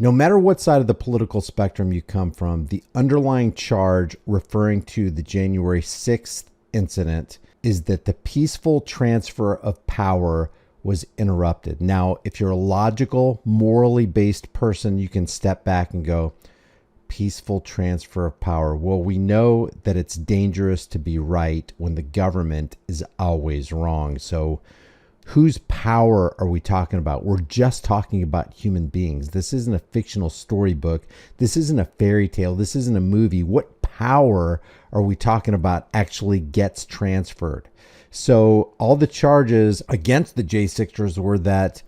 No matter what side of the political spectrum you come from, the underlying charge referring to the January 6th incident is that the peaceful transfer of power was interrupted. Now, if you're a logical, morally based person, you can step back and go, peaceful transfer of power. Well, we know that it's dangerous to be right when the government is always wrong. So whose power are we talking about? We're just talking about human beings. This isn't a fictional storybook. This isn't a fairy tale. This isn't a movie. What power are we talking about actually gets transferred? So all the charges against the J6ers were that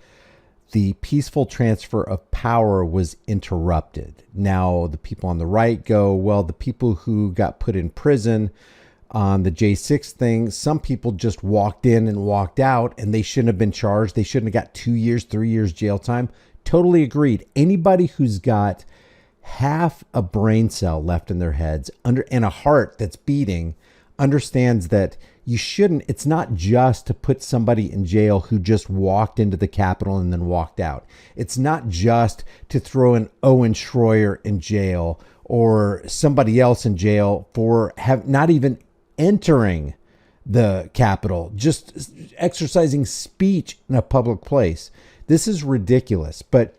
the peaceful transfer of power was interrupted. Now, the people on the right go, well, the people who got put in prison on the J6 thing, some people just walked in and walked out and they shouldn't have been charged. They shouldn't have got 2 years, 3 years jail time. Totally agreed. Anybody who's got half a brain cell left in their heads and a heart that's beating understands that you shouldn't, it's not just to put somebody in jail who just walked into the Capitol and then walked out. It's not just to throw an Owen Schroyer in jail or somebody else in jail for not even entering the Capitol, just exercising speech in a public place. This is ridiculous. But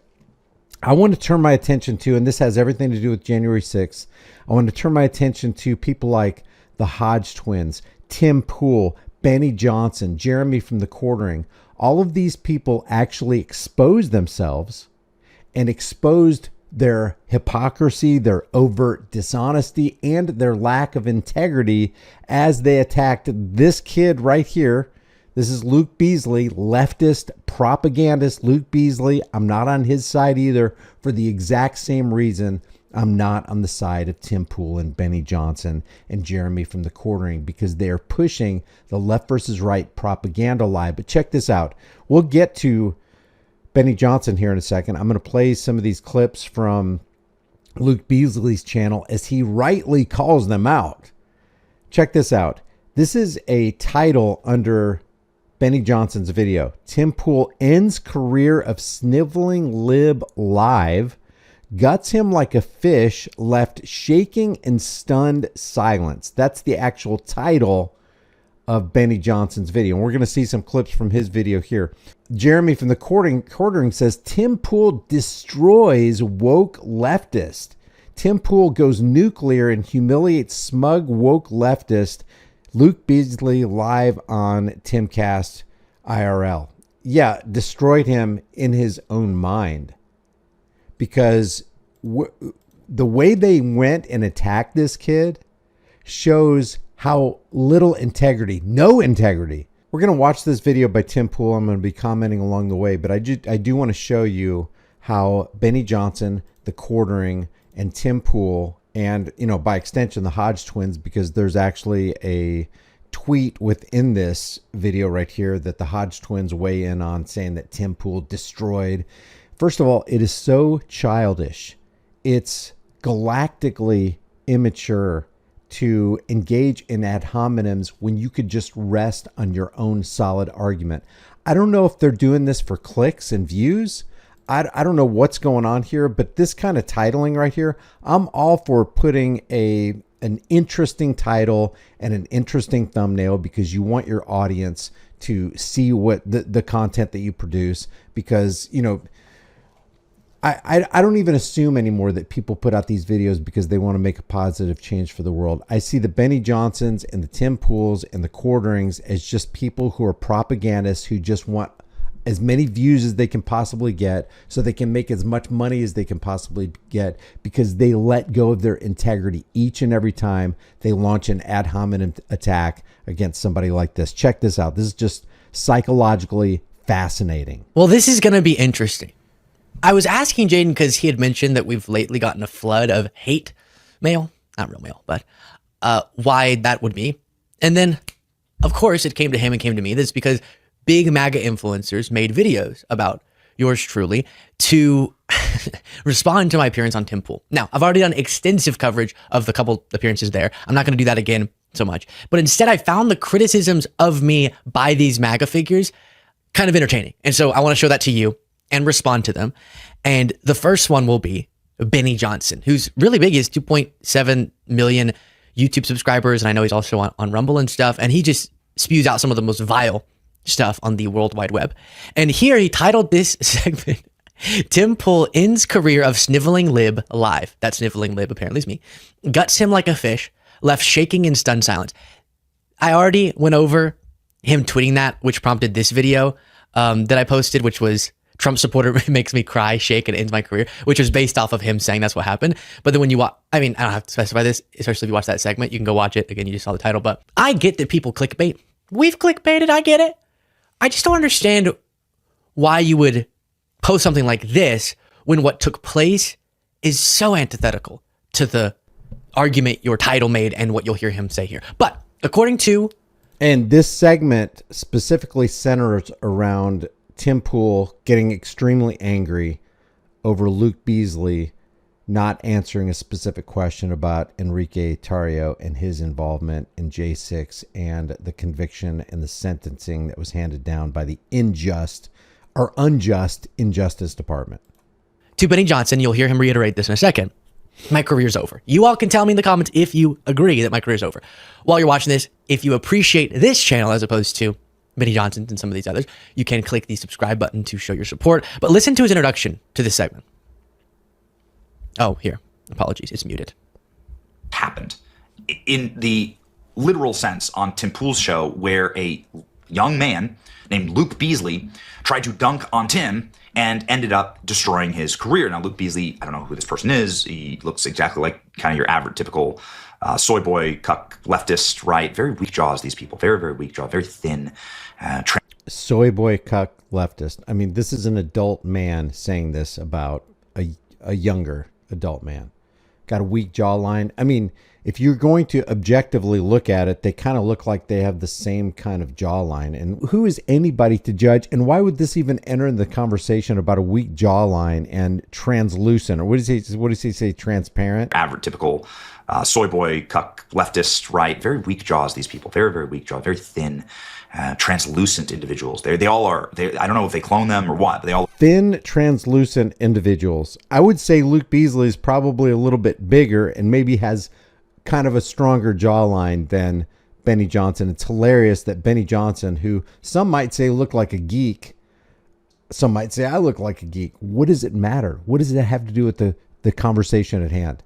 I want to turn my attention to, and this has everything to do with January 6th, I want to turn my attention to people like the Hodge twins, Tim Pool, Benny Johnson, Jeremy from the Quartering. All of these people actually exposed themselves and exposed their hypocrisy, their overt dishonesty, and their lack of integrity as they attacked this kid right here. This is Luke Beasley, leftist propagandist Luke Beasley. I'm not on his side either for the exact same reason. I'm not on the side of Tim Pool and Benny Johnson and Jeremy from the Quartering because they're pushing the left versus right propaganda lie. But check this out. We'll get to Benny Johnson here in a second. I'm going to play some of these clips from Luke Beasley's channel as he rightly calls them out. Check this out. This is a title under Benny Johnson's video. Tim Pool ends career of sniveling lib live. Guts him like a fish, left shaking in stunned silence. That's the actual title of Benny Johnson's video. And we're going to see some clips from his video here. Jeremy from the Quartering says, Tim Pool destroys woke leftist. Tim Pool goes nuclear and humiliates smug woke leftist. Luke Beasley live on Timcast IRL. Yeah, destroyed him in his own mind. Because the way they went and attacked this kid shows how little integrity, no integrity. We're going to watch this video by Tim Pool. I'm going to be commenting along the way, but I do want to show you how Benny Johnson, the Quartering, and Tim Pool, and, you know, by extension, the Hodge twins, because there's actually a tweet within this video right here that the Hodge twins weigh in on, saying that Tim Pool destroyed. First of all, it is so childish. It's galactically immature to engage in ad hominems when you could just rest on your own solid argument. I don't know if they're doing this for clicks and views. I don't know what's going on here, but this kind of titling right here, I'm all for putting an interesting title and an interesting thumbnail because you want your audience to see what the content that you produce, because, you know, I don't even assume anymore that people put out these videos because they want to make a positive change for the world. I see the Benny Johnsons and the Tim Pools and the Quarterings as just people who are propagandists who just want as many views as they can possibly get so they can make as much money as they can possibly get, because they let go of their integrity each and every time they launch an ad hominem attack against somebody like this. Check this out. This is just psychologically fascinating. Well, this is going to be interesting. I was asking Jaden because he had mentioned that we've lately gotten a flood of hate mail, not real mail, but why that would be. And then, of course, it came to him and came to me. This is because big MAGA influencers made videos about yours truly to respond to my appearance on Tim Pool. Now, I've already done extensive coverage of the couple appearances there. I'm not going to do that again so much. But instead, I found the criticisms of me by these MAGA figures kind of entertaining. And so I want to show that to you. and respond to them. And the first one will be Benny Johnson, who's really big. He has 2.7 million YouTube subscribers. And I know he's also on Rumble and stuff. And he just spews out some of the most vile stuff on the World Wide Web. And here he titled this segment, Tim Pool ends career of sniveling lib live. That sniveling lib apparently is me. Guts him like a fish, left shaking in stunned silence. I already went over him tweeting that, which prompted this video that I posted, which was Trump supporter makes me cry, shake, and ends my career, which was based off of him saying that's what happened. But then when you watch, I mean, I don't have to specify this, especially if you watch that segment, you can go watch it. Again, you just saw the title, but I get that people clickbait. We've clickbaited, I get it. I just don't understand why you would post something like this when what took place is so antithetical to the argument your title made and what you'll hear him say here. But according to... And this segment specifically centers around Tim Pool getting extremely angry over Luke Beasley not answering a specific question about Enrique Tarrio and his involvement in J6 and the conviction and the sentencing that was handed down by the unjust Injustice Department. To Benny Johnson, you'll hear him reiterate this in a second. My career's over. You all can tell me in the comments if you agree that my career's over. While you're watching this, if you appreciate this channel as opposed to Benny Johnson's and some of these others, you can click the subscribe button to show your support. But listen to his introduction to this segment. Oh, here. Apologies. It's muted. Happened in the literal sense on Tim Pool's show, where a young man named Luke Beasley tried to dunk on Tim and ended up destroying his career. Now, Luke Beasley, I don't know who this person is. He looks exactly like kind of your average, typical soy boy, cuck, leftist, right? Very weak jaws, these people. Very, very weak jaw, very thin. Soy boy, cuck, leftist. I mean, this is an adult man saying this about a younger adult man. Got a weak jawline. I mean, if you're going to objectively look at it, they kind of look like they have the same kind of jawline. And who is anybody to judge? And why would this even enter in the conversation about a weak jawline and translucent? Or what does he say? Transparent? Average, typical soy boy, cuck, leftist, right? Very weak jaws, these people. Very, very weak jaw, very thin, translucent individuals. They all are. I don't know if they clone them or what, but they all... Thin, translucent individuals. I would say Luke Beasley is probably a little bit bigger and maybe has kind of a stronger jawline than Benny Johnson. It's hilarious that Benny Johnson, who some might say looked like a geek, some might say I look like a geek. What does it matter? What does it have to do with the conversation at hand?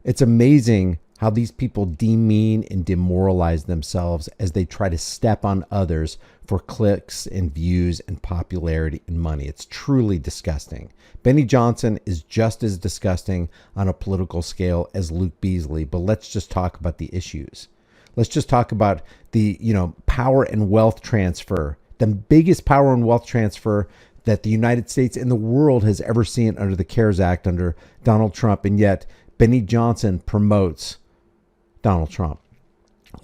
It's amazing how these people demean and demoralize themselves as they try to step on others for clicks and views and popularity and money. It's truly disgusting. Benny Johnson is just as disgusting on a political scale as Luke Beasley, but let's just talk about the issues. Let's just talk about the, power and wealth transfer, the biggest power and wealth transfer that the United States and the world has ever seen under the CARES Act under Donald Trump. And yet Benny Johnson promotes Donald Trump.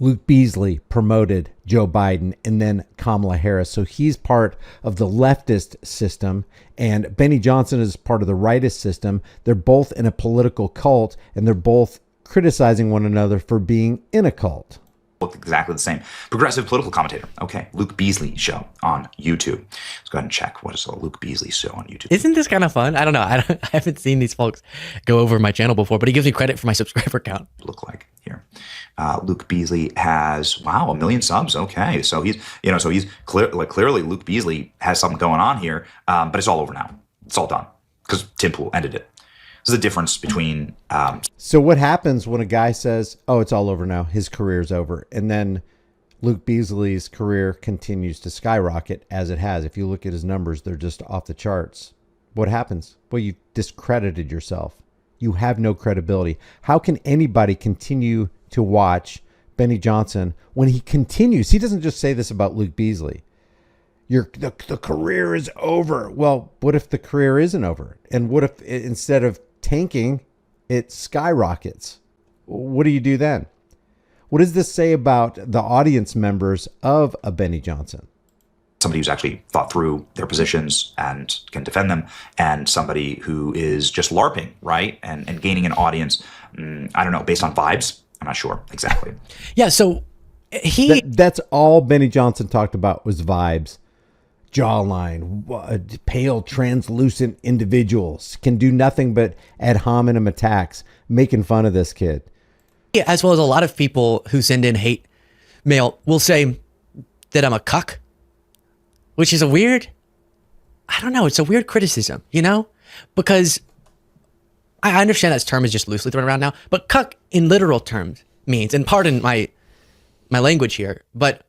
Luke Beasley promoted Joe Biden and then Kamala Harris. So he's part of the leftist system and Benny Johnson is part of the rightist system. They're both in a political cult and they're both criticizing one another for being in a cult. Look exactly the same. Progressive political commentator. Okay, Luke Beasley show on YouTube. Let's go ahead and check. What is a Luke Beasley show on YouTube? Isn't this kind of fun? I don't know. I haven't seen these folks go over my channel before, but he gives me credit for my subscriber count. Look like here. Luke Beasley has, 1 million subs. Okay, so he's, clearly Luke Beasley has something going on here, but it's all over now. It's all done because Tim Pool ended it. There's a difference between... So what happens when a guy says, oh, it's all over now, his career's over, and then Luke Beasley's career continues to skyrocket as it has. If you look at his numbers, they're just off the charts. What happens? Well, you discredited yourself. You have no credibility. How can anybody continue to watch Benny Johnson when he continues? He doesn't just say this about Luke Beasley. The career is over. Well, what if the career isn't over? And what if instead of tanking, it skyrockets? What do you do then? What does this say about the audience members of a Benny Johnson? Somebody who's actually thought through their positions and can defend them, and somebody who is just LARPing, right? And gaining an audience, I don't know, based on vibes. I'm not sure exactly. Yeah, so that's all Benny Johnson talked about was vibes. jawline, pale, translucent individuals can do nothing but ad hominem attacks, making fun of this kid. Yeah, as well as a lot of people who send in hate mail will say that I'm a cuck, which is I don't know, it's a weird criticism, you know? Because I understand that term is just loosely thrown around now, but cuck in literal terms means, and pardon my language here, but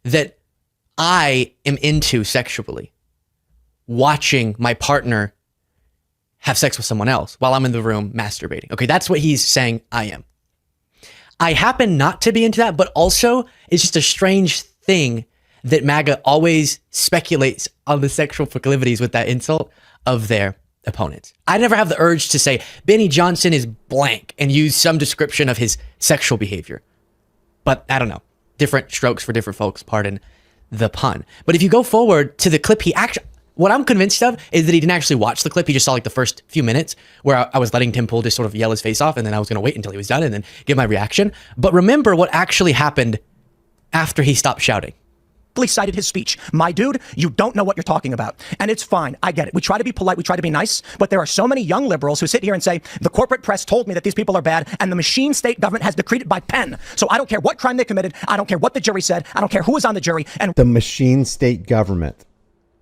that I am into sexually watching my partner have sex with someone else while I'm in the room masturbating. Okay, that's what he's saying I am. I happen not to be into that, but also it's just a strange thing that MAGA always speculates on the sexual proclivities with that insult of their opponents. I never have the urge to say Benny Johnson is blank and use some description of his sexual behavior. But I don't know. Different strokes for different folks, pardon the pun. But if you go forward to the clip, what I'm convinced of is that he didn't actually watch the clip. He just saw like the first few minutes where I was letting Tim Pool just sort of yell his face off, and then I was going to wait until he was done and then give my reaction. But remember what actually happened after he stopped shouting. Cited his speech. My dude, you don't know what you're talking about. And it's fine. I get it. We try to be polite. We try to be nice. But there are so many young liberals who sit here and say, the corporate press told me that these people are bad and the machine state government has decreed it by pen. So I don't care what crime they committed. I don't care what the jury said. I don't care who was on the jury. And the machine state government,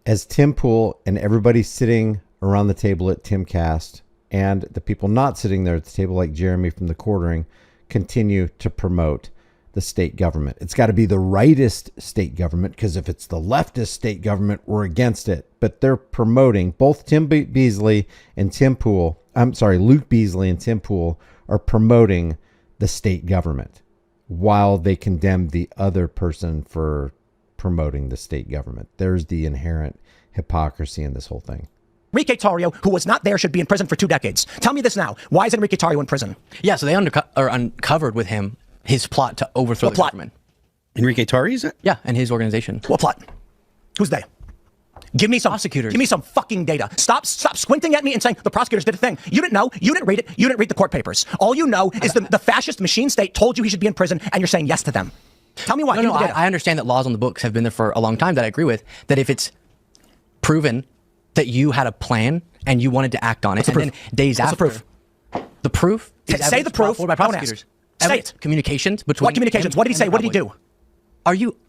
as Tim Pool and everybody sitting around the table at Timcast and the people not sitting there at the table like Jeremy from the Quartering continue to promote the state government. It's got to be the rightist state government, because if it's the leftist state government, we're against it. But they're promoting, both Luke Beasley and Tim Pool are promoting the state government while they condemn the other person for promoting the state government. There's the inherent hypocrisy in this whole thing. Enrique Tarrio, who was not there, should be in prison for 2 decades. Tell me this now. Why is Enrique Tarrio in prison? Yeah, so they uncovered with him his plot to overthrow the government. Enrique Tarrio? Yeah, and his organization. What plot? Who's they? Give me some prosecutors. Give me some fucking data. Stop squinting at me and saying the prosecutors did a thing. You didn't know. You didn't read it. You didn't read the court papers. All you know is the fascist machine state told you he should be in prison, and you're saying yes to them. Tell me why. No, I understand that laws on the books have been there for a long time that I agree with, that if it's proven that you had a plan and you wanted to act on it, and then days after. The proof? Say the proof. By prosecutors. Say it. Communications between. What communications? What did he say? What did he do?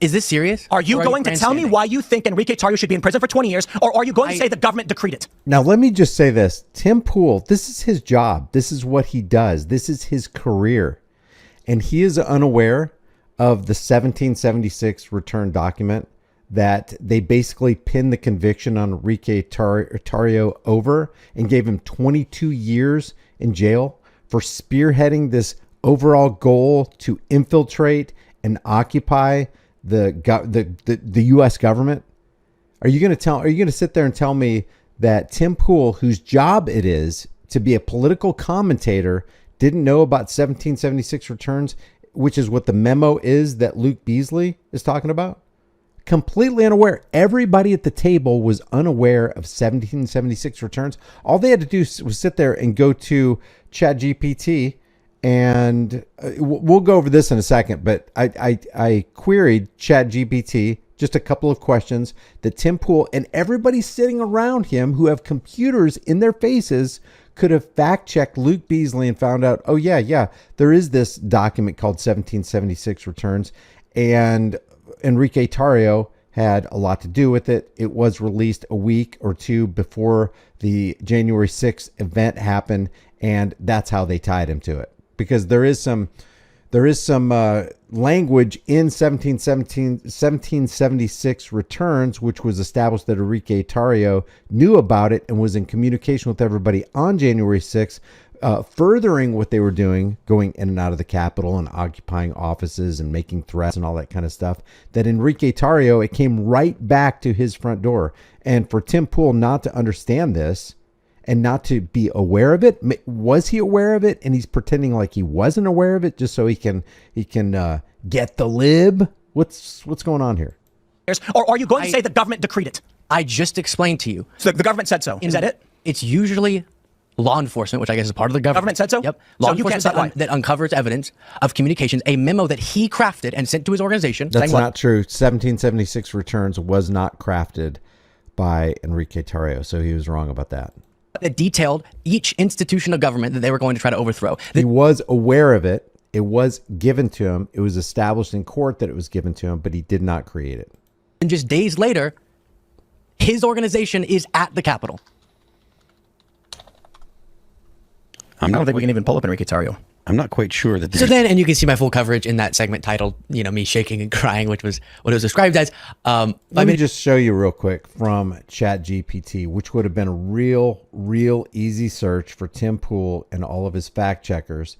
Is this serious? Are you going to tell me why you think Enrique Tarrio should be in prison for 20 years, or are you going to say the government decreed it? Now, let me just say this. Tim Pool, this is his job. This is what he does. This is his career. And he is unaware of the 1776 return document that they basically pinned the conviction on Enrique Tarrio over and gave him 22 years in jail for spearheading this overall goal to infiltrate and occupy the U.S. government. Are you going to sit there and tell me that Tim Pool, whose job it is to be a political commentator, didn't know about 1776 returns, which is what the memo is that Luke Beasley is talking about? Completely unaware. Everybody at the table was unaware of 1776 returns. All they had to do was sit there and go to ChatGPT, and we'll go over this in a second, but I queried ChatGPT just a couple of questions that Tim Pool and everybody sitting around him who have computers in their faces could have fact-checked Luke Beasley and found out, oh yeah, there is this document called 1776 returns, and Enrique Tarrio had a lot to do with it. It was released a week or two before the January 6th event happened, and that's how they tied him to it. Because there is some language in 1776 returns, which was established that Enrique Tarrio knew about it and was in communication with everybody on January 6th, furthering what they were doing, going in and out of the Capitol and occupying offices and making threats and all that kind of stuff, that Enrique Tarrio, it came right back to his front door. And for Tim Pool not to understand this and not to be aware of it, was he aware of it? And he's pretending like he wasn't aware of it just so he can get the lib? What's going on here? Or are you going to say the government decreed it? I just explained to you. So the government said so. Is that it? It's usually law enforcement, which I guess is part of the government. Government said so? Yep. So Law you can't enforcement say that uncovers evidence of communications, a memo that he crafted and sent to his organization. That's saying, not true. 1776 returns was not crafted by Enrique Tarrio, so he was wrong about that. that detailed each institution of government that they were going to try to overthrow. He was aware of it. It was given to him. It was established in court that it was given to him, but he did not create it. And just days later, his organization is at the Capitol. I don't think we can even pull up Enrique Tarrio. I'm not quite sure that. So then, and you can see my full coverage in that segment titled, me shaking and crying, which was what it was described as. Let me just show you real quick from ChatGPT, which would have been a real easy search for Tim Pool and all of his fact checkers.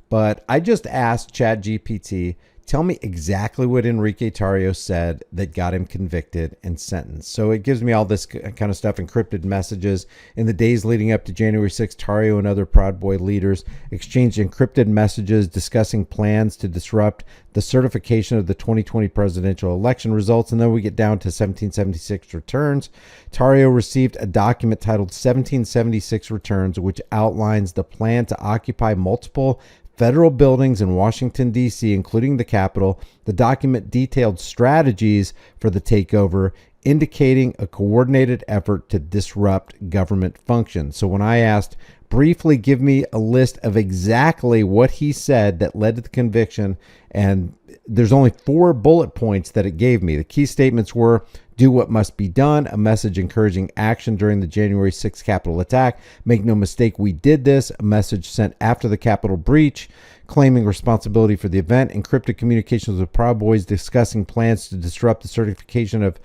But I just asked ChatGPT, tell me exactly what Enrique Tarrio said that got him convicted and sentenced. So it gives me all this kind of stuff, encrypted messages. In the days leading up to January 6th, Tarrio and other Proud Boy leaders exchanged encrypted messages discussing plans to disrupt the certification of the 2020 presidential election results. And then we get down to 1776 returns. Tarrio received a document titled 1776 Returns, which outlines the plan to occupy multiple federal buildings in Washington, D.C., including the Capitol. The document detailed strategies for the takeover, indicating a coordinated effort to disrupt government functions. So when I asked, briefly give me a list of exactly what he said that led to the conviction, and there's only 4 bullet points that it gave me. The key statements were: do what must be done, a message encouraging action during the January 6th Capitol attack. Make no mistake, we did this. A message sent after the Capitol breach, claiming responsibility for the event. Encrypted communications with Proud Boys discussing plans to disrupt the certification of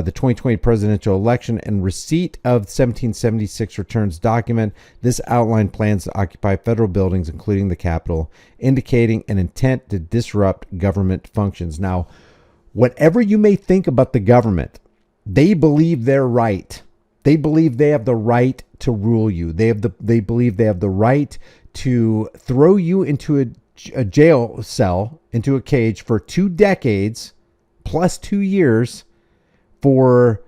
the 2020 presidential election, and receipt of 1776 returns document. This outlined plans to occupy federal buildings, including the Capitol, indicating an intent to disrupt government functions. Now, whatever you may think about the government, they believe they're right. They believe they have the right to rule you. They believe they have the right to throw you into a jail cell, into a cage for 2 decades plus 2 years for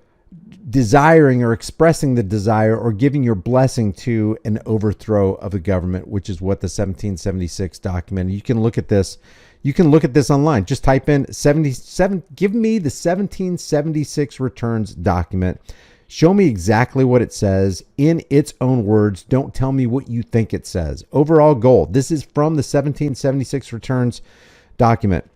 desiring or expressing the desire or giving your blessing to an overthrow of the government, which is what the 1776 document. You can look at this. You can look at this online. Just type in 77. Give me the 1776 returns document. Show me exactly what it says in its own words. Don't tell me what you think it says. Overall goal. This is from the 1776 returns document.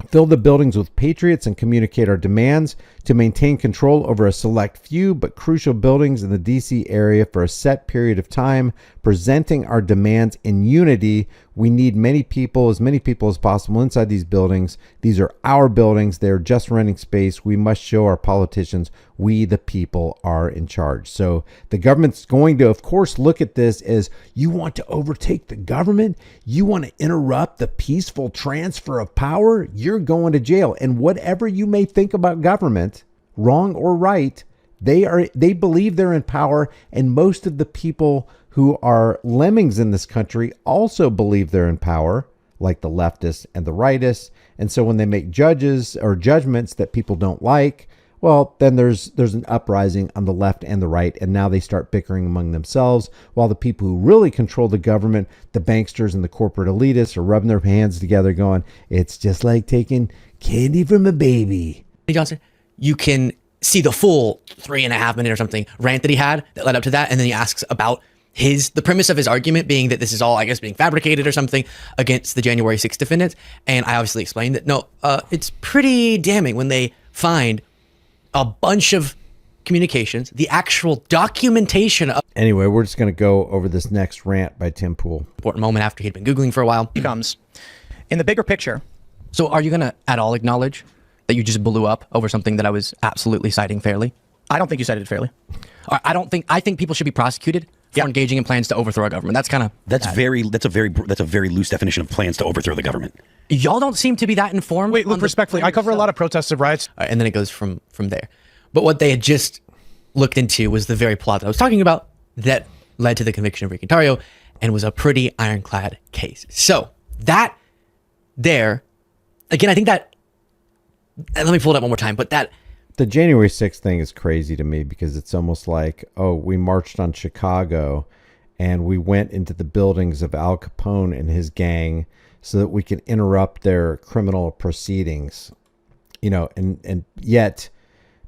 Fill the buildings with patriots and communicate our demands to maintain control over a select few but crucial buildings in the D.C. area for a set period of time, presenting our demands in unity. We need as many people as possible inside these buildings. These are our buildings. They're just renting space. We must show our politicians we, the people, are in charge. So the government's going to, of course, look at this as, you want to overtake the government? You want to interrupt the peaceful transfer of power? You're going to jail. And whatever you may think about government, wrong or right, they believe they're in power, and most of the people who are lemmings in this country also believe they're in power, like the leftists and the rightists. And so when they make judgments that people don't like, well, then there's an uprising on the left and the right, and now they start bickering among themselves, while the people who really control the government, the banksters and the corporate elitists, are rubbing their hands together going, it's just like taking candy from a baby. Hey, Johnson, you can see the full 3.5 minute or something rant that he had that led up to that, and then he asks about the premise of his argument being that this is all, I guess, being fabricated or something against the January 6th defendants. And I obviously explained that, no, it's pretty damning when they find a bunch of communications, the actual documentation of... Anyway, we're just going to go over this next rant by Tim Pool. Important moment after he'd been Googling for a while. Comes in the bigger picture. So are you going to at all acknowledge that you just blew up over something that I was absolutely citing fairly? I don't think you cited it fairly. I think people should be prosecuted for engaging in plans to overthrow a government. That's a very loose definition of plans to overthrow the government. Y'all don't seem to be that informed. Wait, look, respectfully, I cover a lot of protests and riots. And then it goes from there. But what they had just looked into was the very plot that I was talking about that led to the conviction of Enrique Tarrio, and was a pretty ironclad case. So that there, again, I think that, let me pull it up one more time, but that... The January 6th thing is crazy to me, because it's almost like, oh, we marched on Chicago and we went into the buildings of Al Capone and his gang so that we can interrupt their criminal proceedings. You know, and yet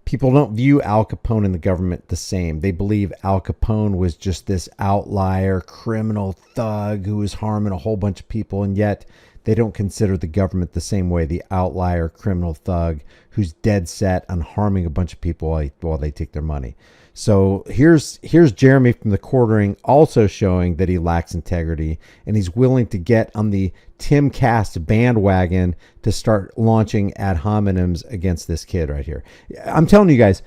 people don't view Al Capone and the government the same. They believe Al Capone was just this outlier criminal thug who was harming a whole bunch of people, and yet they don't consider the government the same way, the outlier criminal thug who's dead set on harming a bunch of people while they take their money. So here's Jeremy from the quartering also showing that he lacks integrity, and he's willing to get on the Tim Cast bandwagon to start launching ad hominems against this kid right here. I'm telling you guys,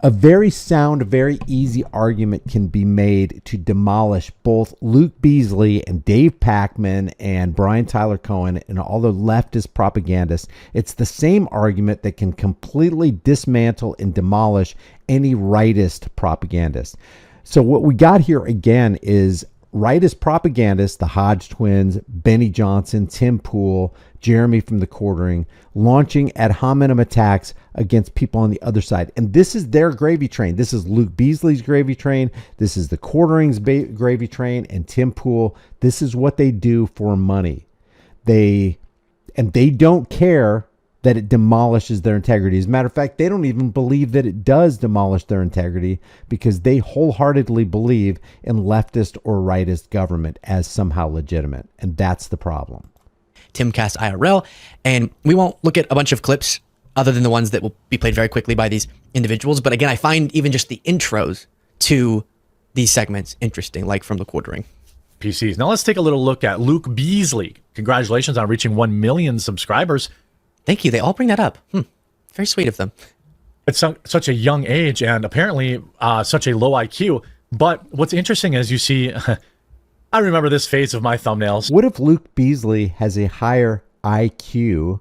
a very sound, very easy argument can be made to demolish both Luke Beasley and Dave Packman and Brian Tyler Cohen and all the leftist propagandists. It's the same argument that can completely dismantle and demolish any rightist propagandist. So what we got here again is rightist propagandists, the Hodge twins, Benny Johnson, Tim Pool, Jeremy from the quartering, launching ad hominem attacks against people on the other side. And this is their gravy train. This is Luke Beasley's gravy train. This is the quartering's gravy train, and Tim Pool. This is what they do for money. They don't care that it demolishes their integrity. As a matter of fact, they don't even believe that it does demolish their integrity, because they wholeheartedly believe in leftist or rightist government as somehow legitimate. And that's the problem. Timcast IRL, and we won't look at a bunch of clips other than the ones that will be played very quickly by these individuals. But again, I find even just the intros to these segments interesting, like from the quartering. PCs. Now let's take a little look at Luke Beasley. Congratulations on reaching 1 million subscribers. Thank you. They all bring that up. Very sweet of them. It's such a young age and apparently such a low IQ. But what's interesting is you see, I remember this phase of my thumbnails. What if Luke Beasley has a higher IQ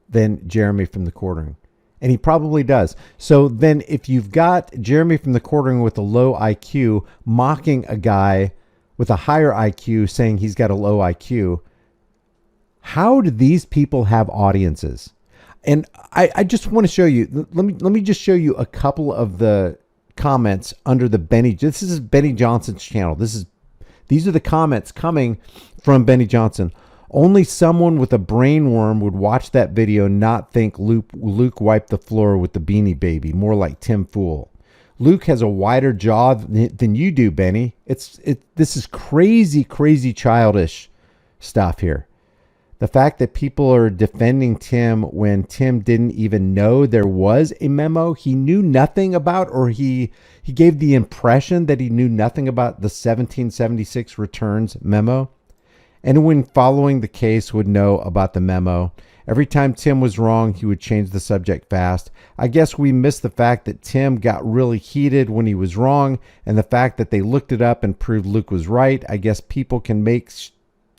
than Jeremy from the quartering? And he probably does. So then if you've got Jeremy from the quartering with a low IQ mocking a guy with a higher IQ saying he's got a low IQ, how do these people have audiences? And I just want to show you, let me just show you a couple of the comments under the Benny. This is Benny Johnson's channel. These are the comments coming from Benny Johnson. Only someone with a brain worm would watch that video and not think Luke wiped the floor with the Beanie Baby. More like Tim Fool. Luke has a wider jaw than you do, Benny. This is crazy childish stuff here. The fact that people are defending Tim when Tim didn't even know there was a memo he knew nothing about, or he gave the impression that he knew nothing about the 1776 returns memo. Anyone following the case would know about the memo. Every time Tim was wrong, he would change the subject fast. I guess we missed the fact that Tim got really heated when he was wrong, and the fact that they looked it up and proved Luke was right. I guess people can make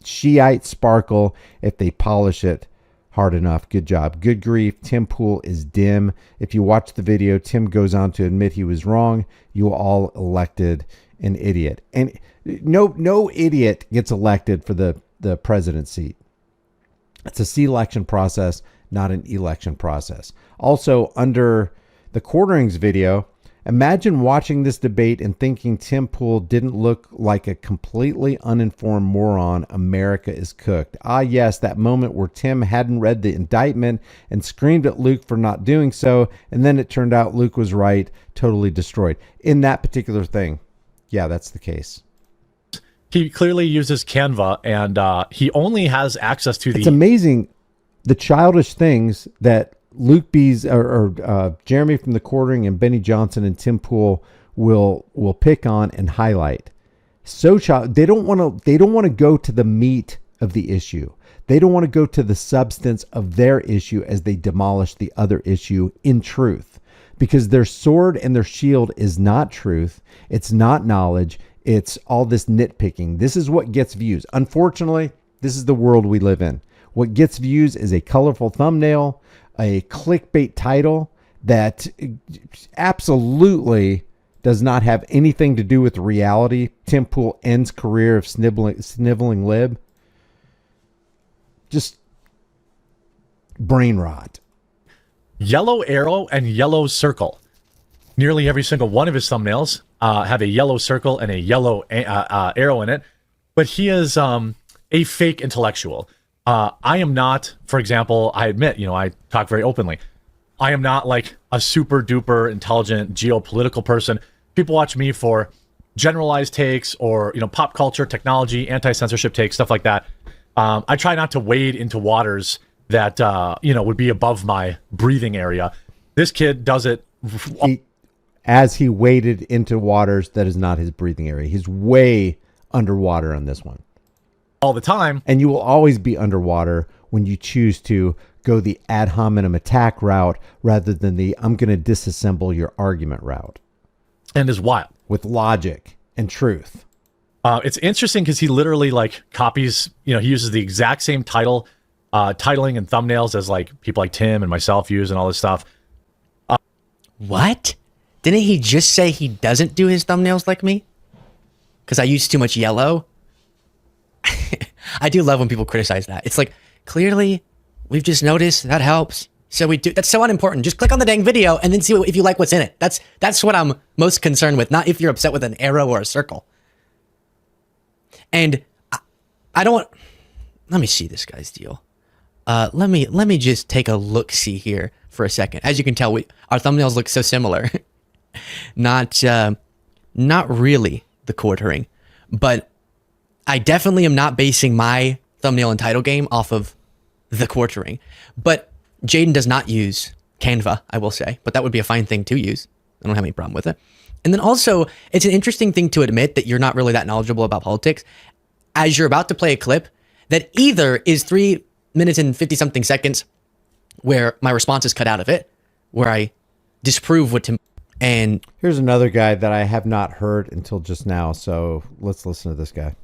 Shiite sparkle if they polish it hard enough. Good job. Good grief. Tim Pool is dim. If you watch the video, Tim goes on to admit he was wrong. You all elected an idiot. And no idiot gets elected for the president seat. It's a selection process, not an election process. Also, under the quarterings video, imagine watching this debate and thinking Tim Pool didn't look like a completely uninformed moron. America is cooked. Ah, yes, that moment where Tim hadn't read the indictment and screamed at Luke for not doing so, and then it turned out Luke was right, totally destroyed. In that particular thing, yeah, that's the case. He clearly uses Canva, and he only has access to the... It's amazing the childish things that Luke Bees or Jeremy from the quartering and Benny Johnson and Tim Pool will pick on and highlight. So they don't want to go to the meat of the issue. They don't want to go to the substance of their issue as they demolish the other issue in truth, because their sword and their shield is not truth. It's not knowledge. It's all this nitpicking. This is what gets views. Unfortunately, this is the world we live in. What gets views is a colorful thumbnail, a clickbait title that absolutely does not have anything to do with reality. Tim Pool ends career of sniveling lib. Just brain rot. Yellow arrow and yellow circle. Nearly every single one of his thumbnails have a yellow circle and a yellow arrow in it, but he is a fake intellectual. I am not, for example, I admit, I talk very openly. I am not like a super duper intelligent geopolitical person. People watch me for generalized takes or, pop culture, technology, anti-censorship takes, stuff like that. I try not to wade into waters that, would be above my breathing area. This kid does it. As he waded into waters that is not his breathing area. He's way underwater on this one. All the time. And you will always be underwater when you choose to go the ad hominem attack route rather than the I'm going to disassemble your argument route. And is wild. With logic and truth. It's interesting because he literally copies, he uses the exact same titling and thumbnails as people like Tim and myself use and all this stuff. What? Didn't he just say he doesn't do his thumbnails like me? Because I use too much yellow? I do love when people criticize that. It's clearly, we've just noticed that helps. So we do. That's so unimportant. Just click on the dang video and then see if you like what's in it. That's what I'm most concerned with, not if you're upset with an arrow or a circle. And I don't want... Let me see this guy's deal. Let me just take a look-see here for a second. As you can tell, our thumbnails look so similar. Not really the quartering, but I definitely am not basing my thumbnail and title game off of the quartering. But Jaden does not use Canva, I will say, but that would be a fine thing to use. I don't have any problem with it. And then also, it's an interesting thing to admit that you're not really that knowledgeable about politics as you're about to play a clip that either is 3 minutes and 50 something seconds where my response is cut out of it, where I disprove what Tim... And here's another guy that I have not heard until just now. So let's listen to this guy.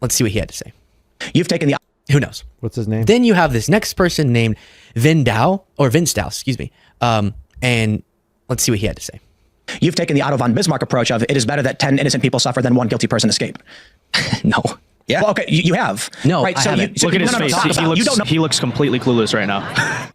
Let's see what he had to say. You've taken the... Who knows? What's his name? Then you have this next person named Vinstow, excuse me. And let's see what he had to say. You've taken the Otto von Bismarck approach of it is better that 10 innocent people suffer than one guilty person escape. No. Yeah. Well, okay, you have. No, right, I so haven't. Look at his face. He looks completely clueless right now.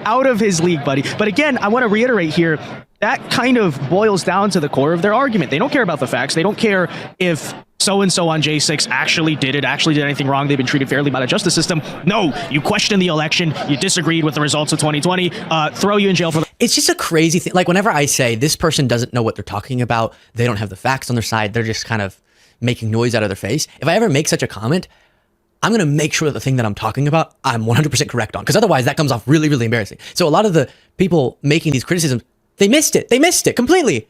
Out of his league, buddy. But again, I want to reiterate here, that kind of boils down to the core of their argument. They don't care about the facts. They don't care if so-and-so on J6 actually did anything wrong. They've been treated fairly by the justice system. No, you questioned the election. You disagreed with the results of 2020. Throw you in jail for... It's just a crazy thing. Whenever I say this person doesn't know what they're talking about, they don't have the facts on their side, they're just kind of making noise out of their face. If I ever make such a comment, I'm going to make sure that the thing that I'm talking about, I'm 100% correct on. Because otherwise that comes off really, really embarrassing. So a lot of the people making these criticisms, they missed it. They missed it completely.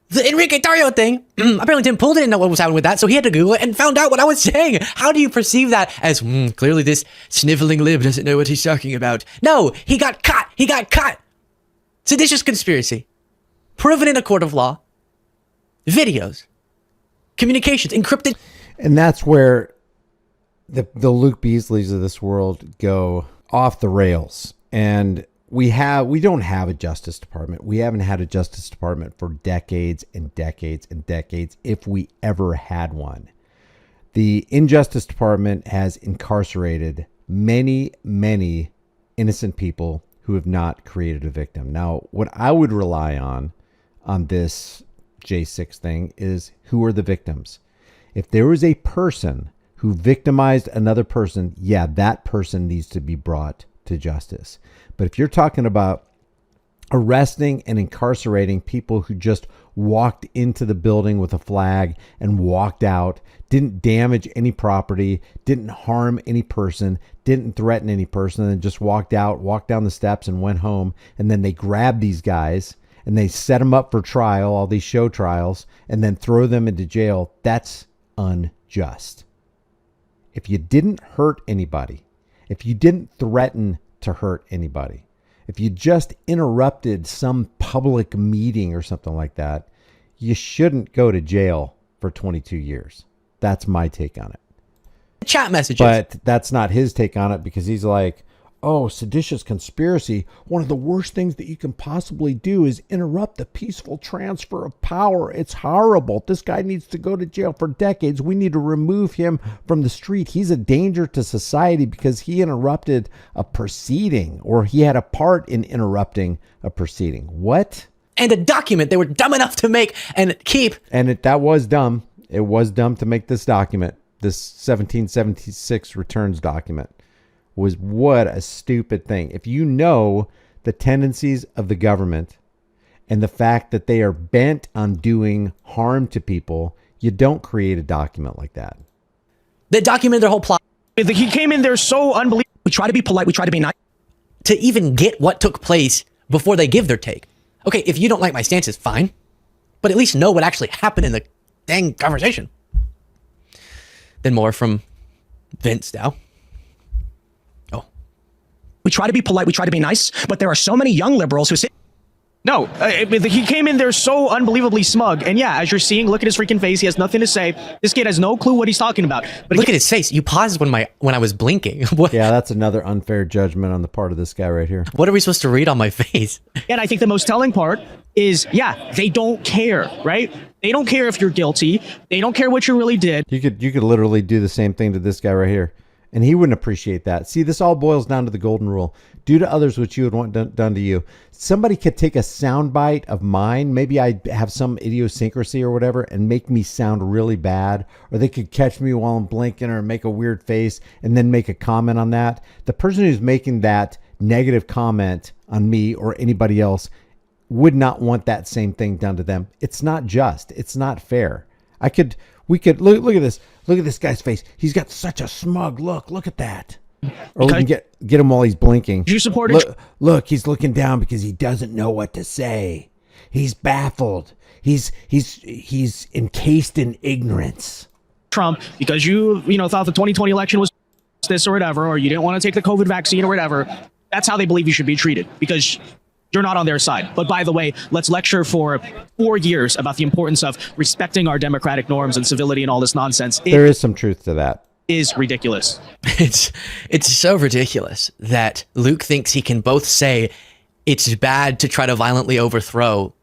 The Enrique Tarrio thing, apparently Tim Pool didn't know what was happening with that, so he had to Google it and found out what I was saying. How do you perceive that as, clearly this sniveling lib doesn't know what he's talking about? No, he got caught. He got caught. Seditious conspiracy. Proven in a court of law. Videos. Communications. Encrypted. And that's where the Luke Beasleys of this world go off the rails. And we don't have a Justice Department. We haven't had a Justice Department for decades and decades and decades, if we ever had one. The Injustice Department has incarcerated many, many innocent people who have not created a victim. Now, what I would rely on this J6 thing is, who are the victims? If there is a person who victimized another person, yeah, that person needs to be brought to justice. But if you're talking about arresting and incarcerating people who just walked into the building with a flag and walked out, didn't damage any property, didn't harm any person, didn't threaten any person, and just walked out, walked down the steps and went home, and then they grabbed these guys and they set them up for trial, all these show trials, and then throw them into jail, that's unjust. If you didn't hurt anybody, if you didn't threaten to hurt anybody, if you just interrupted some public meeting or something like that, you shouldn't go to jail for 22 years. That's my take on it. Chat messages. But that's not his take on it, because he's like, oh, seditious conspiracy. One of the worst things that you can possibly do is interrupt the peaceful transfer of power. It's horrible. This guy needs to go to jail for decades. We need to remove him from the street. He's a danger to society because he interrupted a proceeding, or he had a part in interrupting a proceeding. What? and a document they were dumb enough to make and keep. And that was dumb. It was dumb to make this document, this 1776 returns document. What a stupid thing. If you know the tendencies of the government and the fact that they are bent on doing harm to people, you don't create a document like that. They documented their whole plot. He came in there so unbelievable. We try to be polite. We try to be nice. To even get what took place before they give their take. Okay, if you don't like my stances, fine. But at least know what actually happened in the dang conversation. Then more from Vince now. Oh. We try to be polite. We try to be nice. But there are so many young liberals who sit. No, he came in there so unbelievably smug. And yeah, as you're seeing, look at his freaking face. He has nothing to say. This kid has no clue what he's talking about. But look at his face. You paused when I was blinking. What? Yeah, that's another unfair judgment on the part of this guy right here. What are we supposed to read on my face? And I think the most telling part is, yeah, they don't care, right? They don't care if you're guilty. They don't care what you really did. You could literally do the same thing to this guy right here, and he wouldn't appreciate that. See, this all boils down to the golden rule. Do to others what you would want done to you. Somebody could take a soundbite of mine. Maybe I have some idiosyncrasy or whatever and make me sound really bad. Or they could catch me while I'm blinking or make a weird face and then make a comment on that. The person who's making that negative comment on me or anybody else would not want that same thing done to them. It's not just. It's not fair. We could look at this. Look at this guy's face. He's got such a smug look. Look at that. Or we can get him while he's blinking. You supported. Look, he's looking down because he doesn't know what to say. He's baffled. He's encased in ignorance. Trump, because you thought the 2020 election was this or whatever, or you didn't want to take the COVID vaccine or whatever. That's how they believe you should be treated, because you're not on their side. But by the way, let's lecture for 4 years about the importance of respecting our democratic norms and civility and all this nonsense. There is some truth to that. Is ridiculous. It's so ridiculous that Luke thinks he can both say it's bad to try to violently overthrow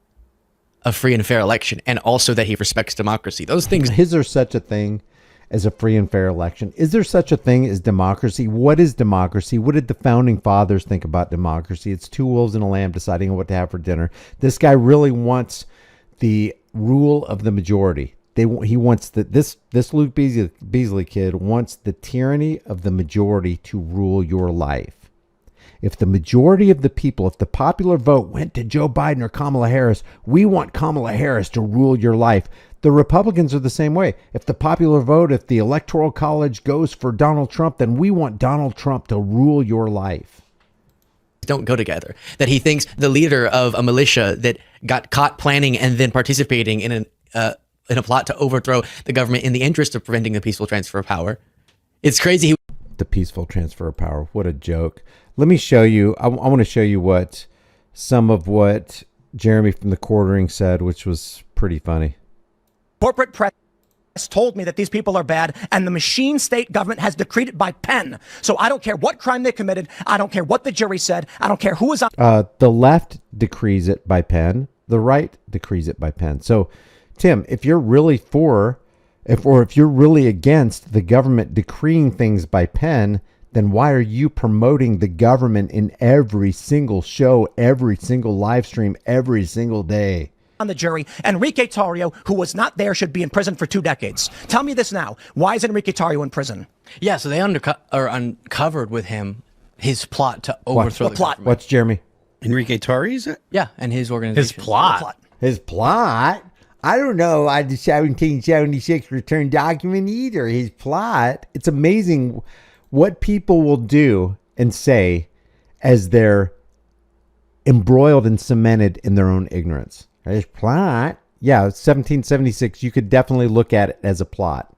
a free and fair election and also that he respects democracy. Those things. Is there such a thing as a free and fair election? Is there such a thing as democracy? What is democracy? What did the founding fathers think about democracy? It's two wolves and a lamb deciding what to have for dinner. This guy really wants the rule of the majority. He wants this Luke Beasley kid wants the tyranny of the majority to rule your life. If the majority of the people, if the popular vote went to Joe Biden or Kamala Harris, we want Kamala Harris to rule your life. The Republicans are the same way. If the popular vote, if the Electoral College goes for Donald Trump, then we want Donald Trump to rule your life. Don't go together. That he thinks the leader of a militia that got caught planning and then participating in a plot to overthrow the government in the interest of preventing the peaceful transfer of power. It's crazy. The peaceful transfer of power. What a joke. Let me show you. I want to show you some of what Jeremy from the Quartering said, which was pretty funny. Corporate press told me that these people are bad, and the machine state government has decreed it by pen. So I don't care what crime they committed. I don't care what the jury said. I don't care who was on. The left decrees it by pen. The right decrees it by pen. So, Tim, if you're really if you're really against the government decreeing things by pen, then why are you promoting the government in every single show, every single live stream, every single day? On the jury, Enrique Tarrio, who was not there, should be in prison for 2 decades. Tell me this now. Why is Enrique Tarrio in prison? Yeah, so they uncovered with him his plot to overthrow the government. What's Jeremy? Enrique Tarrio? Yeah, and his organization. His plot. His plot? I don't know. I the 1776 return document either. His plot. It's amazing what people will do and say as they're embroiled and cemented in their own ignorance. His plot. Yeah, 1776. You could definitely look at it as a plot.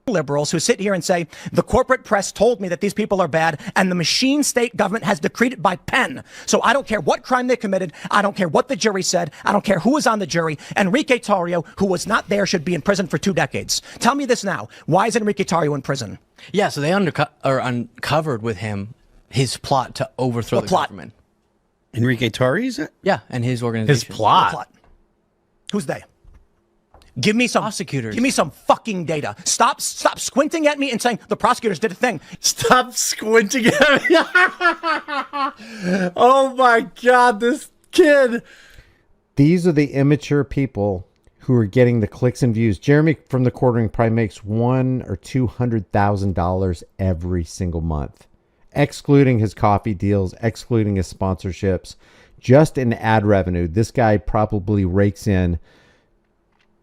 Liberals who sit here and say, the corporate press told me that these people are bad, and the machine state government has decreed it by pen. So I don't care what crime they committed. I don't care what the jury said. I don't care who was on the jury. Enrique Tarrio, who was not there, should be in prison for 2 decades. Tell me this now. Why is Enrique Tarrio in prison? Yeah, so they uncovered with him his plot to overthrow the government. Enrique Tarrio? Yeah, and his organization. His plot. Who's they? Give me some prosecutors. Give me some fucking data. Stop squinting at me and saying the prosecutors did a thing. Stop squinting at me. Oh my God, this kid. These are the immature people who are getting the clicks and views. Jeremy from the quartering probably makes $100,000 or $200,000 every single month, excluding his coffee deals, excluding his sponsorships, just in ad revenue. This guy probably rakes in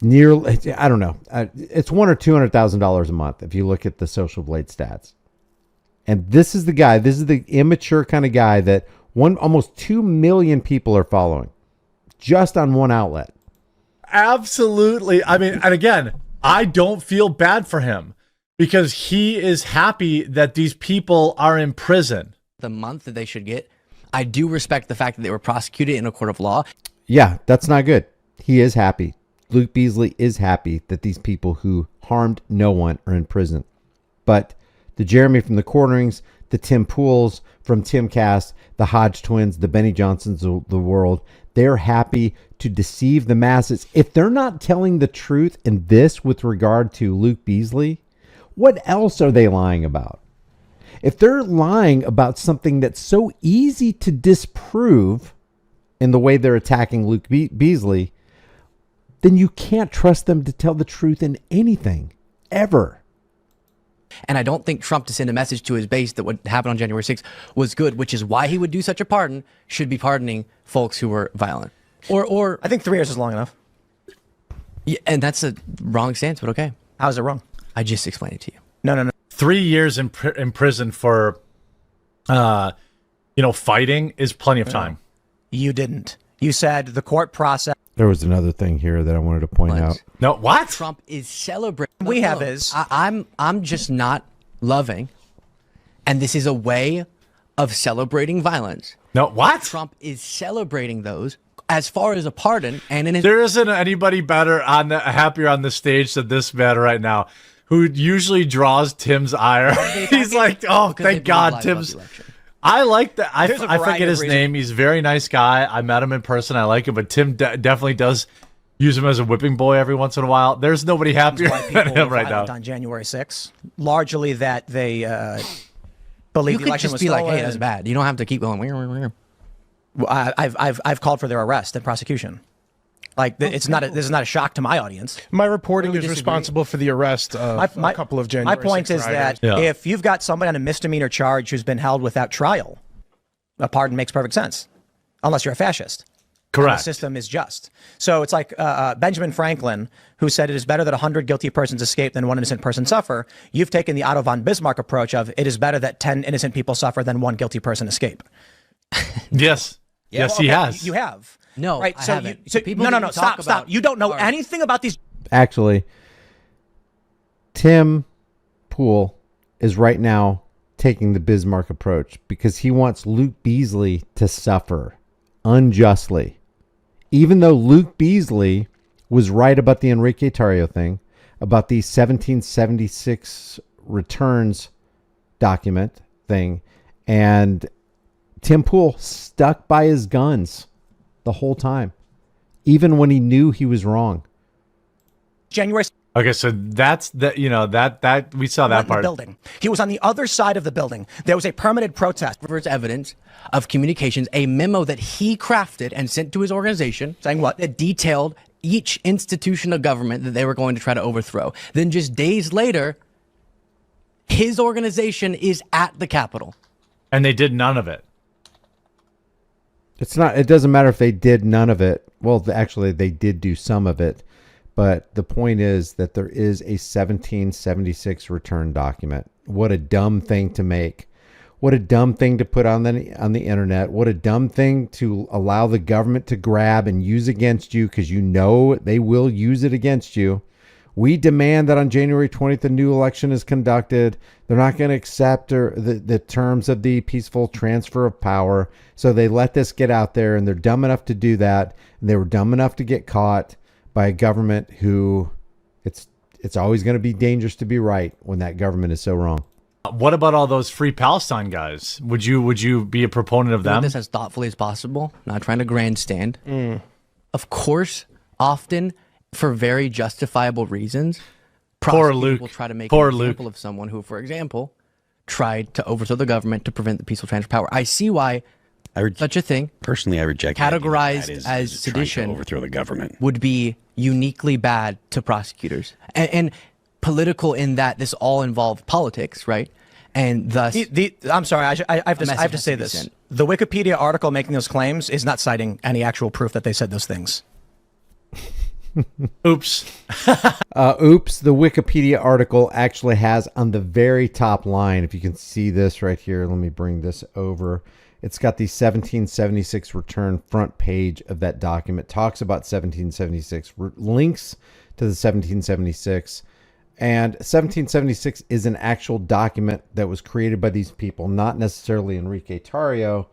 nearly, I don't know, it's $100,000 or $200,000 a month if you look at the Social Blade stats. And this is the guy, this is the immature kind of guy that almost 2 million people are following just on one outlet. Absolutely. I mean, and again, I don't feel bad for him because he is happy that these people are in prison. The month that they should get. I do respect the fact that they were prosecuted in a court of law. Yeah, that's not good. He is happy. Luke Beasley is happy that these people who harmed no one are in prison. But the Jeremy from the Quarterings, the Tim Pools from Timcast, the Hodge twins, the Benny Johnsons of the world, they're happy to deceive the masses. If they're not telling the truth in this with regard to Luke Beasley, what else are they lying about? If they're lying about something that's so easy to disprove in the way they're attacking Luke Beasley, then you can't trust them to tell the truth in anything, ever. And I don't think Trump, to send a message to his base that what happened on January 6th was good, which is why he would do such a pardon, should be pardoning folks who were violent. Or I think 3 years is long enough. Yeah, and that's a wrong stance, but okay. How is it wrong? I just explained it to you. No. 3 years in prison for, fighting is plenty of time. You didn't. You said the court process. There was another thing here that I wanted to point out. No, what? Trump is celebrating. We have is. I'm just not loving, and this is a way of celebrating violence. No, what? Trump is celebrating those as far as a pardon, and in his There isn't anybody happier on the stage than this man right now, who usually draws Tim's ire. He's like, oh, thank God, Tim's. I like that. I forget his name. He's a very nice guy. I met him in person. I like him, but Tim definitely does use him as a whipping boy every once in a while. There's nobody happier than him right now. On January 6th, largely that they believe you the election could just was be like, stolen. hey, that's bad. You don't have to keep going. Well, I've called for their arrest and prosecution. Like this is not a shock to my audience. My reporting is disagree. responsible for the arrest of a couple of January. My point 6th is that Yeah. if you've got somebody on a misdemeanor charge who's been held without trial, a pardon makes perfect sense, unless you're a fascist. Correct. And the system is just. So it's like Benjamin Franklin, who said it is better that 100 guilty persons escape than one innocent person suffer. You've taken the Otto von Bismarck approach of it is better that 10 innocent people suffer than one guilty person escape. Yes. Yeah, yes, well, he okay, has. You have. No, right. I So haven't. you, so The people no, that no, you stop. talk about You don't know are- anything about these. Actually, Tim Pool is right now taking the Bismarck approach because he wants Luke Beasley to suffer unjustly. Even though Luke Beasley was right about the Enrique Tarrio thing, about the 1776 returns document thing, and Tim Pool stuck by his guns the whole time, even when he knew he was wrong. January. Okay, so that's that. That we saw that went in the part. building. He was on the other side of the building. There was a permitted protest. There's evidence of communications, a memo that he crafted and sent to his organization, Saying what? that detailed each institution of government that they were going to try to overthrow. Then just days later, his organization is at the Capitol. And they did none of it. It doesn't matter if they did none of it. Well, actually, they did do some of it. But the point is that there is a 1776 return document. What a dumb thing to make. What a dumb thing to put on the internet. What a dumb thing to allow the government to grab and use against you, because you know they will use it against you. We demand that on January 20th, a new election is conducted. They're not going to accept the terms of the peaceful transfer of power. So they let this get out there, and they're dumb enough to do that. And they were dumb enough to get caught by a government who it's always going to be dangerous to be right when that government is so wrong. What about all those Free Palestine guys? Would you be a proponent of Do them? this as thoughtfully as possible, not trying to grandstand. Of course, often for very justifiable reasons, Poor prosecutors Luke. will try to make Poor an example Luke. of someone who, for example, tried to overthrow the government to prevent the peaceful transfer of power. I see why such a thing, personally, I reject the idea that categorized that is as trying to sedition, overthrow the government, would be uniquely bad to prosecutors and political in that this all involved politics, right? And thus, I'm sorry, I have to say has to be this. sent. The Wikipedia article making those claims is not citing any actual proof that they said those things. Oops. Oops. The Wikipedia article actually has on the very top line, if you can see this right here, let me bring this over. It's got the 1776 return front page of that document, talks about 1776, links to the 1776. And 1776 is an actual document that was created by these people, not necessarily Enrique Tarrio,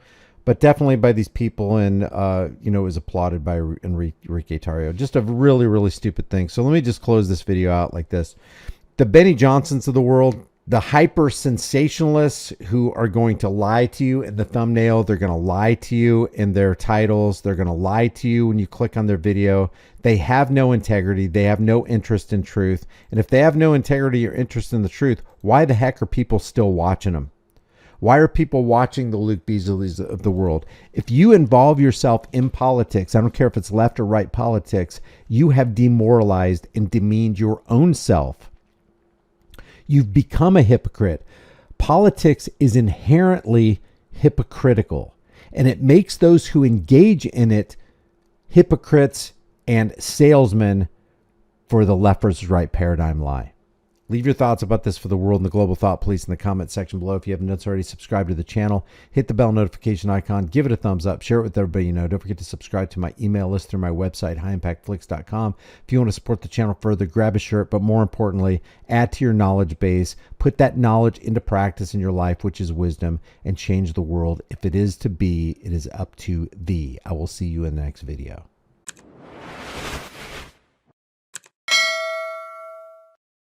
but definitely by these people, and it was applauded by Enrique Tarrio. Just a really, really stupid thing. So let me just close this video out like this. The Benny Johnsons of the world, the hyper sensationalists who are going to lie to you in the thumbnail, they're going to lie to you in their titles, they're going to lie to you when you click on their video. They have no integrity. They have no interest in truth. And if they have no integrity or interest in the truth, why the heck are people still watching them? Why are people watching the Luke Beasleys of the world? If you involve yourself in politics, I don't care if it's left or right politics, you have demoralized and demeaned your own self. You've become a hypocrite. Politics is inherently hypocritical, and it makes those who engage in it hypocrites and salesmen for the left versus right paradigm lie. Leave your thoughts about this for the world and the global thought police in the comment section below. If you haven't already, subscribe to the channel, hit the bell notification icon, give it a thumbs up, share it with everybody you know. Don't forget to subscribe to my email list through my website, highimpactflix.com. If you want to support the channel further, grab a shirt, but more importantly, add to your knowledge base, put that knowledge into practice in your life, which is wisdom, and change the world. If it is to be, it is up to thee. I will see you in the next video.